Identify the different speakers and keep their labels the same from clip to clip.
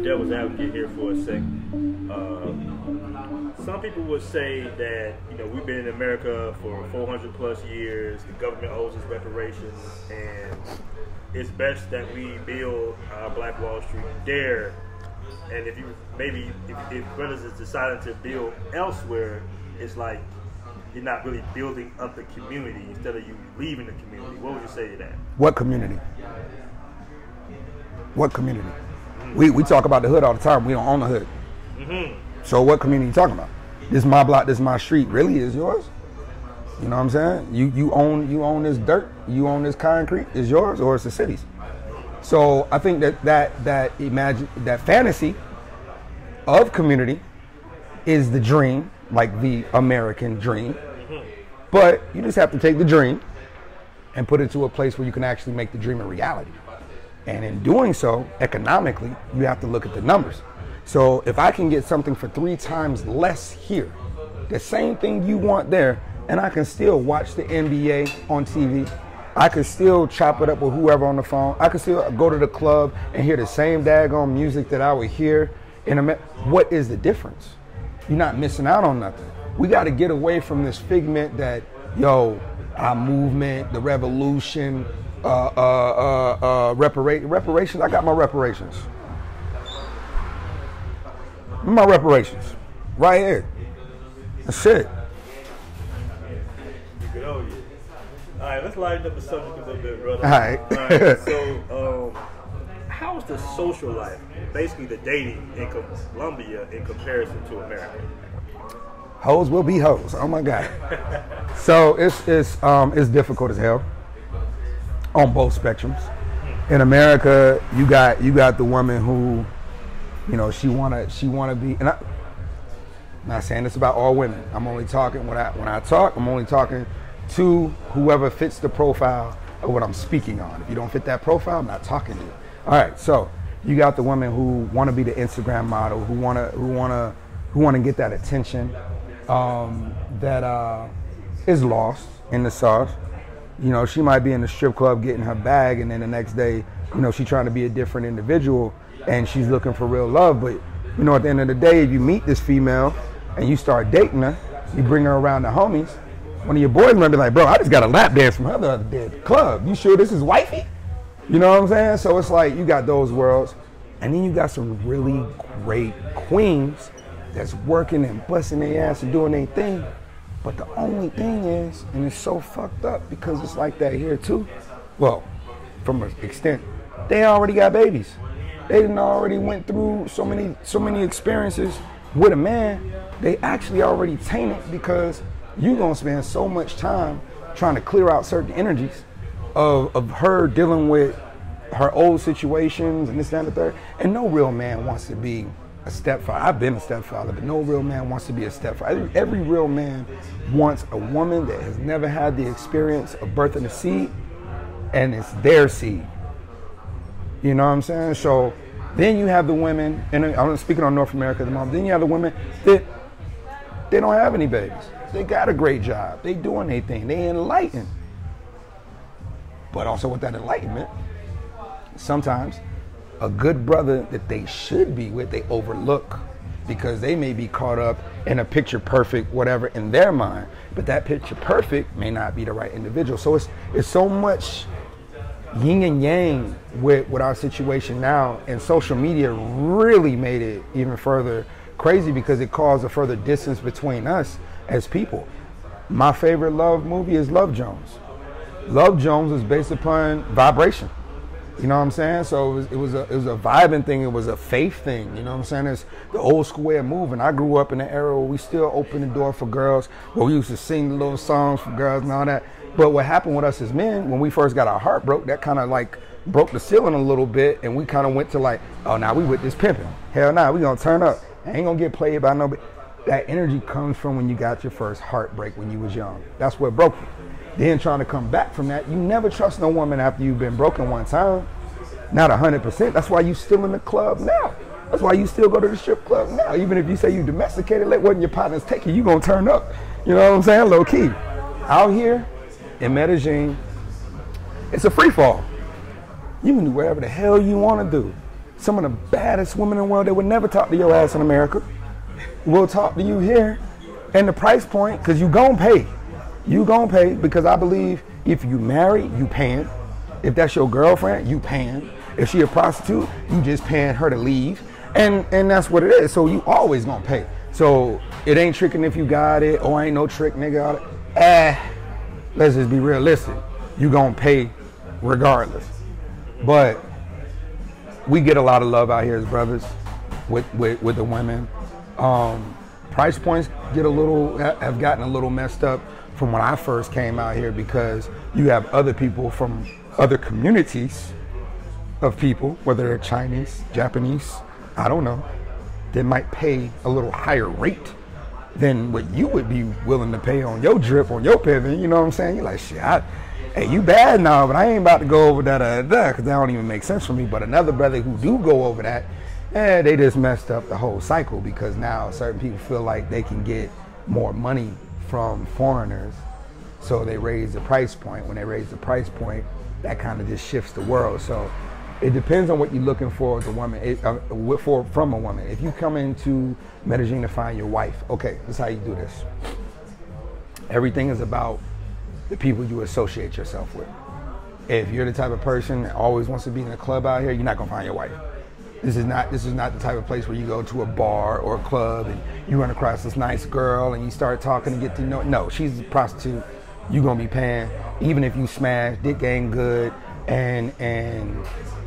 Speaker 1: devil's advocate here for a second. Some people would say that, you know, we've been in America for 400 plus years. The government owes us reparations, and it's best that we build our Black Wall Street there. And if you if brothers is deciding to build elsewhere, it's like you're not really building up the community instead of you leaving the community. What would you say to that?
Speaker 2: What community? What community? We talk about the hood all the time. We don't own the hood. So what community are you talking about? This is my block, this is my street. Really is yours? You know what I'm saying? You own this dirt, you own this concrete, is yours or it's the city's? So I think that fantasy of community is the dream, like the American dream. But you just have to take the dream and put it to a place where you can actually make the dream a reality. And in doing so, economically, you have to look at the numbers. So if I can get something for 3 times less here, the same thing you want there, and I can still watch the NBA on TV, I can still chop it up with whoever on the phone, I can still go to the club and hear the same daggone music that I would hear in America. What is the difference? You're not missing out on nothing. We got to get away from this figment that, yo, our movement, the revolution, reparations. I got my reparations. My reparations, right here. That's it.
Speaker 1: Good old you. All right, let's lighten up the subject a little bit, brother.
Speaker 2: All right.
Speaker 1: So, how is the social life, basically the dating in Colombia, in comparison to America?
Speaker 2: Hoes will be hoes. Oh my God. So it's difficult as hell on both spectrums. In America, you got the woman who, you know, she wanna be, and I'm not saying this about all women. I'm only talking when I talk. I'm only talking to whoever fits the profile of what I'm speaking on. If you don't fit that profile, I'm not talking to you. All right. So you got the women who want to be the Instagram model, who wanna get that attention, that is lost in the sauce. You know, she might be in the strip club getting her bag, and then the next day, you know, she's trying to be a different individual, and she's looking for real love. But, you know, at the end of the day, if you meet this female and you start dating her, you bring her around the homies, one of your boys might be like, bro, I just got a lap dance from her the other day at the club. You sure this is wifey? You know what I'm saying? So it's like you got those worlds. And then you got some really great queens that's working and busting their ass and doing their thing. But the only thing is, and it's so fucked up because it's like that here too, well, from an extent, they already got babies. They done already went through so many experiences with a man. They actually already tainted because you're gonna spend so much time trying to clear out certain energies of her dealing with her old situations and this, that, and the third. And no real man wants to be a stepfather. I've been a stepfather, but no real man wants to be a stepfather. Every real man wants a woman that has never had the experience of birthing a seed, and it's their seed. You know what I'm saying? So then you have the women, and I'm speaking on North America at the moment, then you have the women that they don't have any babies. They got a great job. They doing their thing. They enlightened. But also with that enlightenment, sometimes a good brother that they should be with, they overlook because they may be caught up in a picture perfect, whatever, in their mind. But that picture perfect may not be the right individual. So it's so much yin and yang with our situation now, and social media really made it even further crazy because it caused a further distance between us as people. My favorite love movie is Love Jones. Love Jones is based upon vibration. You know what I'm saying? So it was a vibing thing. It was a faith thing. You know what I'm saying? It's the old school way of moving. I grew up in an era where we still open the door for girls, where we used to sing the little songs for girls and all that. But what happened with us as men, when we first got our heart broke, that kind of like broke the ceiling a little bit, and we kind of went to like, oh, now we with this pimping. Hell nah, we gonna turn up. I ain't gonna get played by nobody. That energy comes from when you got your first heartbreak when you was young. That's what broke you. Then trying to come back from that, you never trust no woman after you've been broken one time. Not 100%. That's why you still in the club now. That's why you still go to the strip club now. Even if you say you domesticated, let one of your partners take you gonna turn up. You know what I'm saying? Low key. Out here in Medellin, it's a free fall. You can do whatever the hell you want to do. some of the baddest women in the world that would never talk to your ass in America will talk to you here. And the price point, because you gon' pay. You gon' pay, because I believe if you marry, you paying. If that's your girlfriend, you paying. If she a prostitute, you just paying her to leave. And that's what it is. So you always gonna pay. So it ain't tricking if you got it. Oh, ain't no trick, nigga. Let's just be realistic. You gonna pay regardless. But we get a lot of love out here as brothers with the women. Price points have gotten a little messed up from when I first came out here, because you have other people from other communities of people, whether they're Chinese, Japanese, I don't know, that might pay a little higher rate than what you would be willing to pay on your drip, on your pivot. You know what I'm saying? You're like, shit, hey, you bad now, but I ain't about to go over that, because that don't even make sense for me. But another brother who do go over that, they just messed up the whole cycle, because now certain people feel like they can get more money from foreigners, so they raise the price point. When they raise the price point, that kind of just shifts the world. So it depends on what you're looking for as a woman, from a woman. If you come into Medellin to find your wife, okay, this is how you do this. Everything is about the people you associate yourself with. If you're the type of person that always wants to be in a club out here, you're not gonna find your wife. This is not the type of place where you go to a bar or a club and you run across this nice girl and you start talking and get to know. No, she's a prostitute. You're gonna be paying, even if you smash, dick ain't good, and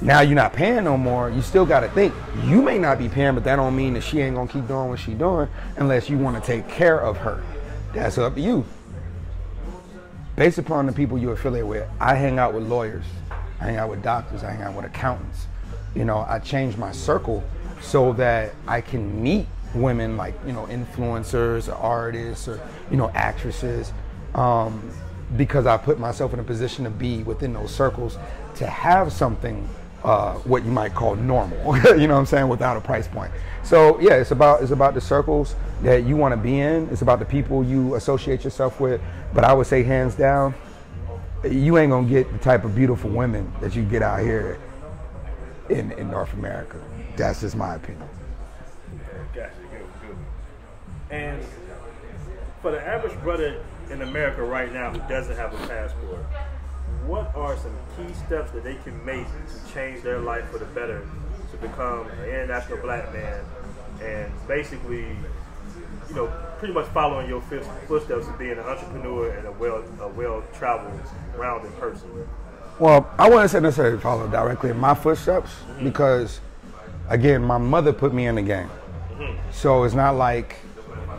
Speaker 2: now you're not paying no more. You still gotta think, you may not be paying, but that don't mean that she ain't gonna keep doing what she doing unless you wanna take care of her. That's up to you. Based upon the people you affiliate with, I hang out with lawyers, I hang out with doctors, I hang out with accountants. You know, I change my circle so that I can meet women like, you know, influencers or artists or, you know, actresses, because I put myself in a position to be within those circles to have something, what you might call normal, you know what I'm saying, without a price point. So yeah, it's about the circles that you want to be in. It's about the people you associate yourself with. But I would say hands down, you ain't gonna get the type of beautiful women that you get out here in North America. That's just my opinion.
Speaker 1: Gotcha, good. And for the average brother in America right now who doesn't have a passport, what are some key steps that they can make to change their life for the better, to become an international black man, and basically, you know, pretty much following your footsteps of being an entrepreneur and a well-traveled, rounded person?
Speaker 2: Well, I wouldn't say necessarily follow directly in my footsteps, because, again, my mother put me in the game. So it's not like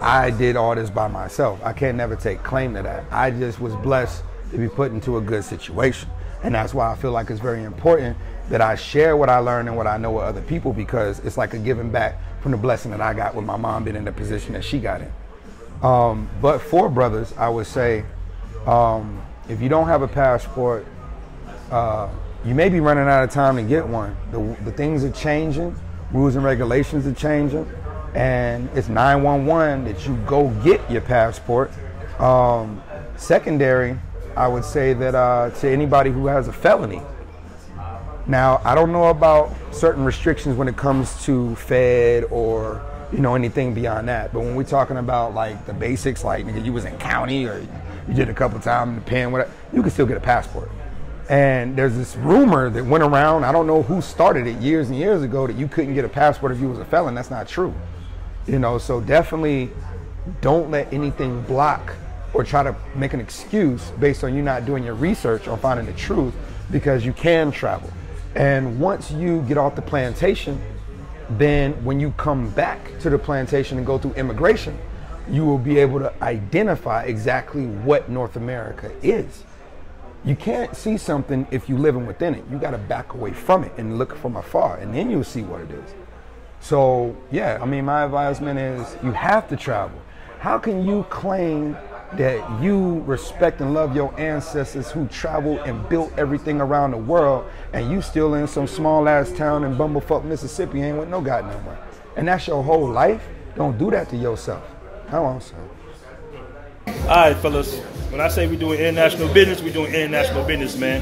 Speaker 2: I did all this by myself. I can't never take claim to that. I just was blessed to be put into a good situation. And that's why I feel like it's very important that I share what I learned and what I know with other people, because it's like a giving back from the blessing that I got with my mom being in the position that she got in. But for brothers, I would say, if you don't have a passport, you may be running out of time to get one. The things are changing, rules and regulations are changing, and it's 911 that you go get your passport. Secondary, I would say that to anybody who has a felony. Now, I don't know about certain restrictions when it comes to Fed or, you know, anything beyond that. But when we're talking about like the basics, like nigga, you was in county or you did a couple times in the pen, whatever, you can still get a passport. And there's this rumor that went around, I don't know who started it years and years ago, that you couldn't get a passport if you was a felon. That's not true. You know, so definitely don't let anything block or try to make an excuse based on you not doing your research on finding the truth, because you can travel. And once you get off the plantation, then when you come back to the plantation and go through immigration, you will be able to identify exactly what North America is. You can't see something if you're living within it. You got to back away from it and look from afar, and then you'll see what it is. So yeah, I mean, my advisement is you have to travel. How can you claim that you respect and love your ancestors who traveled and built everything around the world, and you still in some small ass town in Bumblefuck, Mississippi, ain't with no goddamn way? And that's your whole life? Don't do that to yourself. How on, son?
Speaker 1: All right, fellas. When I say we're doing international business, we're doing international business, man.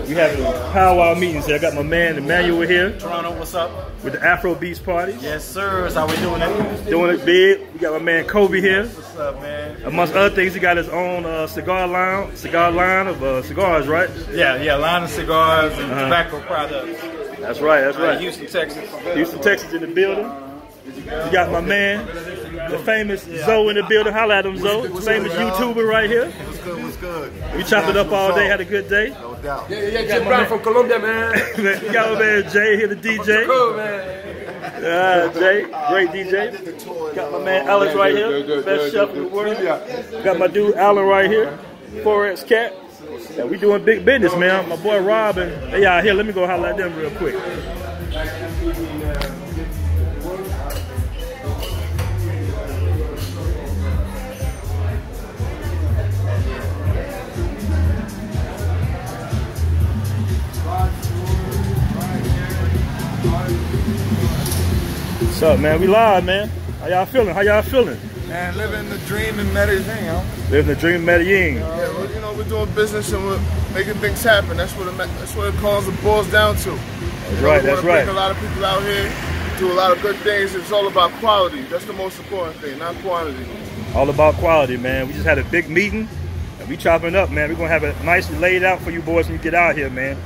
Speaker 1: We having powwow meetings here. I got my man Emmanuel here.
Speaker 3: Toronto, what's up?
Speaker 1: With the Afro Beats parties.
Speaker 3: Yes, sir. That's how we doing it.
Speaker 1: Doing it big. We got my man Kobe here.
Speaker 3: What's up, man?
Speaker 1: Amongst other things, he got his own cigar line of cigars, right?
Speaker 3: Yeah, line of cigars and tobacco products.
Speaker 1: That's right, that's right.
Speaker 3: Houston, Texas.
Speaker 1: Houston, Texas in the building. You got my man, the famous Zoe in the building. Holla at him, Zoe. Famous YouTuber right here.
Speaker 4: What's good, what's good?
Speaker 1: We chopped it up all day, had a good day.
Speaker 4: No doubt.
Speaker 2: Yeah, Jay Brown from Colombia, man.
Speaker 1: You got my man Jay here, the DJ.
Speaker 2: Cool, man.
Speaker 1: Jay, great DJ. Got my man Alex right here, best chef in the world. Got my dude Alan right here, Forex Cat. Yeah, we doing big business, man. My boy Robin, they out here. Let me go holler at them real quick. What's up, man? We live, man. How y'all feeling? How y'all feeling?
Speaker 4: Man, living the dream in Medellin, yo.
Speaker 1: Living the dream in Medellin.
Speaker 4: Yeah, well, you know, we're doing business and we're making things happen. That's what it calls and boils down to.
Speaker 1: That's right, that's right.
Speaker 4: Bring a lot of people out here, do a lot of good things. It's all about quality. That's the most important thing, not quantity.
Speaker 1: All about quality, man. We just had a big meeting and we chopping up, man. We're gonna have it nicely laid out for you boys when you get out here, man.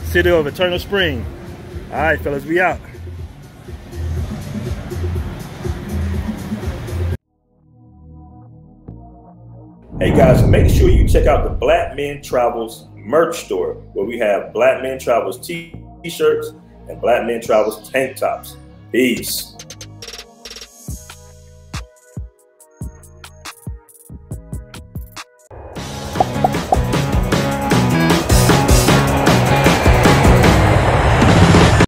Speaker 1: City of Eternal Spring. All right, fellas, we out. Hey guys, make sure you check out the Blackmentravels merch store where we have Blackmentravels t-shirts and Blackmentravels tank tops. Peace.